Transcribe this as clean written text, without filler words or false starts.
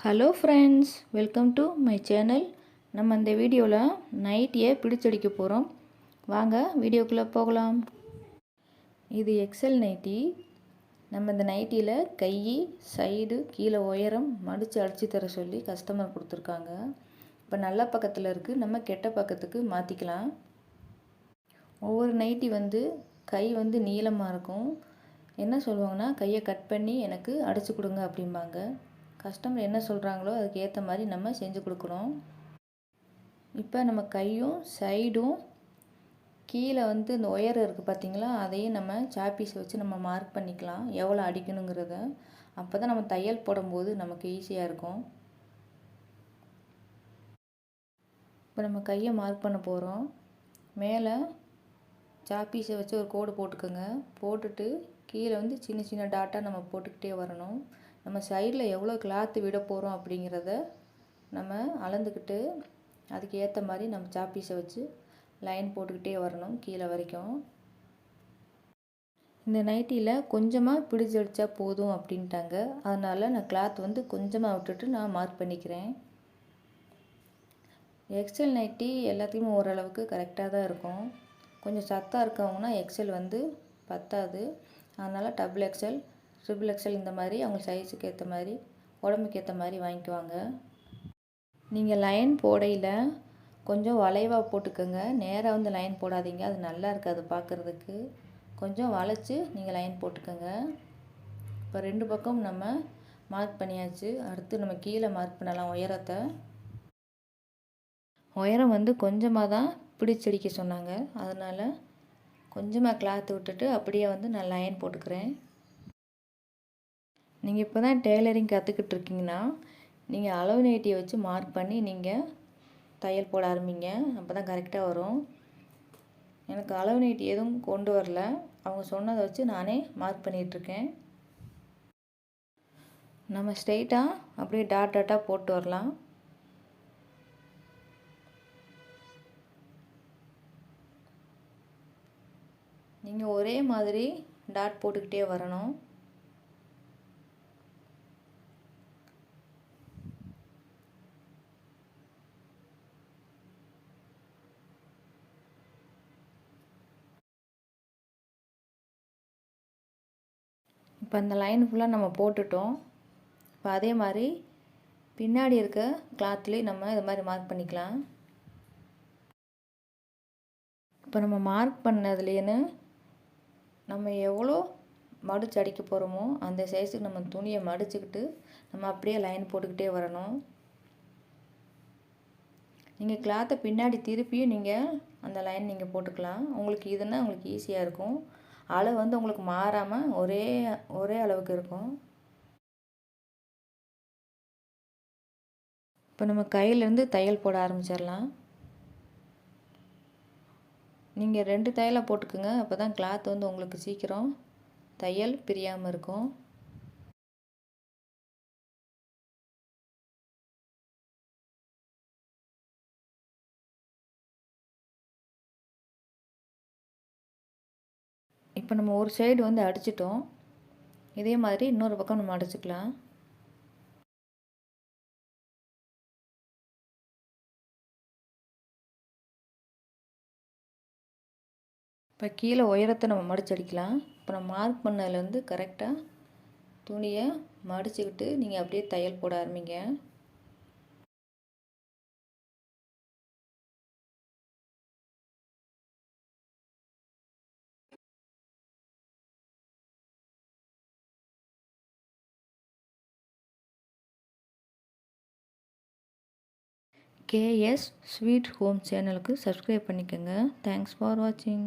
Hello friends, welcome to my channel. நம்ம இந்த வீடியோவில் நைட்டியை பிடிச்சடிக்க போகிறோம். வாங்க வீடியோக்குள்ளே போகலாம். இது எக்ஸல் நைட்டி. நம்ம இந்த நைட்டியில் கை, சைடு, கீழே உயரம் மடித்து அடித்து தர சொல்லி கஸ்டமர் கொடுத்துருக்காங்க. இப்போ நல்ல பக்கத்தில் இருக்குது, நம்ம கெட்ட பக்கத்துக்கு மாற்றிக்கலாம். ஒவ்வொரு நைட்டி கை நீளமாக இருக்கும். என்ன சொல்லுவாங்கன்னா, கையை கட் பண்ணி எனக்கு அடித்து கொடுங்க அப்படிம்பாங்க. கஸ்டமர் என்ன சொல்கிறாங்களோ அதுக்கு ஏற்ற மாதிரி நம்ம செஞ்சு கொடுக்கணும். இப்போ நம்ம கையும் சைடும் கீழே இந்த ஒயர் இருக்குது பார்த்திங்களா, அதையும் நம்ம சாப்பீஸை வச்சு நம்ம மார்க் பண்ணிக்கலாம் எவ்வளோ அடிக்கணுங்கிறத. அப்போ தான் நம்ம தையல் போடும்போது நமக்கு ஈஸியாக இருக்கும். இப்போ நம்ம கையை மார்க் பண்ண போகிறோம். மேலே சாப்பீஸை வச்சு ஒரு கோடு போட்டுக்கோங்க. போட்டுட்டு கீழே சின்ன சின்ன டாட்டாக நம்ம போட்டுக்கிட்டே வரணும். நம்ம சைடில் எவ்வளோ கிளாத்து விட போகிறோம் அப்படிங்கிறத நம்ம அளந்துக்கிட்டு அதுக்கு ஏற்ற மாதிரி நம்ம சாப்பீஸை வச்சு லைன் போட்டுக்கிட்டே வரணும் கீழே வரைக்கும். இந்த நைட்டியில் கொஞ்சமாக பிடிச்சி அடித்தா போதும் அப்படின்ட்டாங்க. அதனால் நான் கிளாத் கொஞ்சமாக விட்டுட்டு நான் மார்க் பண்ணிக்கிறேன். எக்ஸல் நைட்டி எல்லாத்தையுமே ஓரளவுக்கு கரெக்டாக தான் இருக்கும். கொஞ்சம் சத்தாக இருக்கவங்கன்னா எக்ஸல் பத்தாது. அதனால் டபுள் எக்ஸல், ட்ரிபிள் எக்ஸல் இந்த மாதிரி அவங்க சைஸுக்கு ஏற்ற மாதிரி, உடம்புக்கு ஏற்ற மாதிரி வாங்கிக்குவாங்க. நீங்கள் லைன் போடையில் கொஞ்சம் வளைவாக போட்டுக்கோங்க. நேராக லைன் போடாதீங்க, அது நல்லா இருக்காது பார்க்குறதுக்கு. கொஞ்சம் வளைச்சி நீங்கள் லைன் போட்டுக்கோங்க. இப்போ 2 பக்கம் நம்ம மார்க் பண்ணியாச்சு. அடுத்து நம்ம கீழே மார்க் பண்ணலாம் உயரத்தை. உயரம் கொஞ்சமாக தான் பிடிச்சடிக்க சொன்னாங்க. அதனால் கொஞ்சமாக கிளாத் விட்டுட்டு அப்படியே நான் லைன் போட்டுக்கிறேன். நீங்கள் இப்போ தான் டெய்லரிங் கற்றுக்கிட்டு இருக்கீங்கன்னா நீங்கள் அளவு நைட்டியை வச்சு மார்க் பண்ணி நீங்கள் தையல் போட ஆரம்பிங்க. அப்போ தான் கரெக்டாக வரும். எனக்கு அளவு நைட்டி எதுவும் கொண்டு வரல, அவங்க சொன்னதை வச்சு நானே மார்க் பண்ணிகிட்ருக்கேன். நம்ம ஸ்ட்ரெயிட்டாக அப்படியே டாட் டாட்டாக போட்டு வரலாம். நீங்கள் ஒரே மாதிரி டாட் போட்டுக்கிட்டே வரணும். இப்போ அந்த லைன் ஃபுல்லாக நம்ம போட்டுட்டோம். இப்போ அதே மாதிரி பின்னாடி இருக்க கிளாத்லேயும் நம்ம இது மாதிரி மார்க் பண்ணிக்கலாம். இப்போ நம்ம மார்க் பண்ணதுலேன்னு நம்ம எவ்வளோ மடித்து அடிக்க போகிறோமோ அந்த சைஸுக்கு நம்ம துணியை மடிச்சுக்கிட்டு நம்ம அப்படியே லைன் போட்டுக்கிட்டே வரணும். நீங்கள் கிளாத்தை பின்னாடி திருப்பியும் நீங்கள் அந்த லைன் நீங்கள் போட்டுக்கலாம். உங்களுக்கு இதுன்னா உங்களுக்கு ஈஸியாக இருக்கும். அளவு உங்களுக்கு மாறாமல் ஒரே அளவுக்கு இருக்கும். இப்போ நம்ம கையிலேருந்து தையல் போட ஆரம்பிச்சிடலாம். நீங்கள் 2 தையலை போட்டுக்குங்க. அப்போ தான் கிளாத் உங்களுக்கு சீக்கிரம் தையல் பிரியாமல் இருக்கும். இப்போ நம்ம ஒரு சைடு அடிச்சிட்டோம். இதே மாதிரி இன்னொரு பக்கம் நம்ம அடிச்சுக்கலாம். இப்போ கீழே உயரத்தை நம்ம மடித்து அடிக்கலாம். இப்போ நம்ம மார்க் பண்ணதுலேருந்து கரெக்டாக துணியை மடிச்சுக்கிட்டு நீங்கள் அப்படியே தையல் போட ஆரம்பிங்க. கேஎஸ் ஸ்வீட் ஹோம் சேனலுக்கு சப்ஸ்கிரைப் பண்ணிக்கோங்க. தேங்க்ஸ் ஃபார் வாட்சிங்.